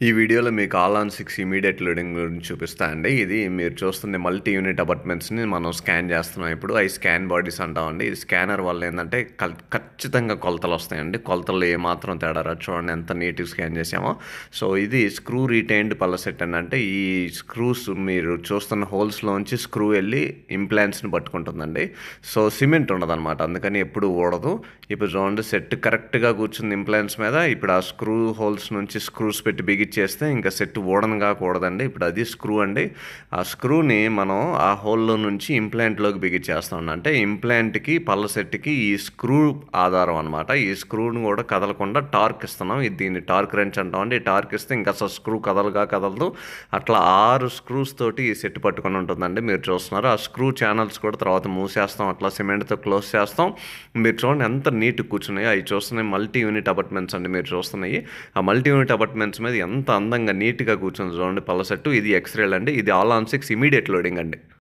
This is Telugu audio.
ఈ వీడియోలో మీకు ఆల్ ఆన్ 6 ఇమ్మీడియేట్ లోడింగ్ గురించి చూపిస్తా అండి. ఇది మీరు చూస్తున్న మల్టీ యూనిట్ అపార్ట్మెంట్స్‌ని మనం స్కాన్ చేస్తున్నాం ఇప్పుడు. అయి స్కాన్ బాడీస్ అంటామండి. ఈ స్కానర్ వల్ల ఏందంటే ఖచ్చితంగా కొలతలొస్తాయండి. కొలతల్లో ఏమాత్రం తేడా రాదు. చూడండి ఎంత నీట్‌గా స్కాన్ చేసామో. సో, ఇది స్క్రూ రిటైన్డ్ పల్లసెట్ అని. అంటే ఈ స్క్రూస్ మీరు చూస్తున్న హోల్స్‌లోంచి స్క్రూ ఎళ్లి ఇంప్లాంట్స్‌ని పట్టుకుంటుందండి. సో, సిమెంట్ ఉండదనమాట. అందుకని ఎప్పుడు ఊడదు. ఇప్పుడు చూడండి సెట్ కరెక్ట్‌గా కూర్చుంది ఇంప్లాంట్స్ మీద. ఇప్పుడు ఆ స్క్రూ హోల్స్ నుంచి స్క్రూస్ పెట్టి బిగిచ్చేస్తే ఇంకా సెట్ ఊడనగా కూడదండి. ఇప్పుడు అది స్క్రూ అండి. ఆ స్క్రూని మనం ఆ హోల్‌లో నుంచి ఇంప్లాంట్‌లోకి బిగిచ్చేస్తామండి. అంటే ఇంప్లాంట్‌కి, పళ్ళ సెట్‌కి ఈ స్క్రూ ఆధారం అనమాట. ఈ స్క్రూని కూడా కదలకుండా టార్క్ ఇస్తున్నాం. దీన్ని టార్క్ రెంచ్ అంటామండి. ఈ టార్క్ ఇస్తే ఇంకా అసలు స్క్రూ కదలదు. అట్లా 6 స్క్రూస్ తోటి ఈ సెట్ పట్టుకొని ఉంటుందండి. మీరు చూస్తున్నారు. ఆ స్క్రూ ఛానల్స్ కూడా తర్వాత మూసేస్తాం. అట్లా సిమెంట్‌తో క్లోజ్ చేస్తాం. మీరు చూడండి ఎంత నీట్‌గా కూర్చున్నాయో. అవి చూస్తున్నాయి మల్టీ యూనిట్ అపార్ట్మెంట్స్ అండి మీరు చూస్తున్నాయి. ఆ మల్టీ యూనిట్ అపార్ట్మెంట్స్ మీద ఎంత అందంగా నీట్‌గా కూర్చుంది చూడండి పళ్ళ సెట్టు. ఇది ఎక్స్‌రేల్ అండి. ఇది ఆల్ ఆన్ 6 ఇమ్మీడియేట్ లోడింగ్ అండి.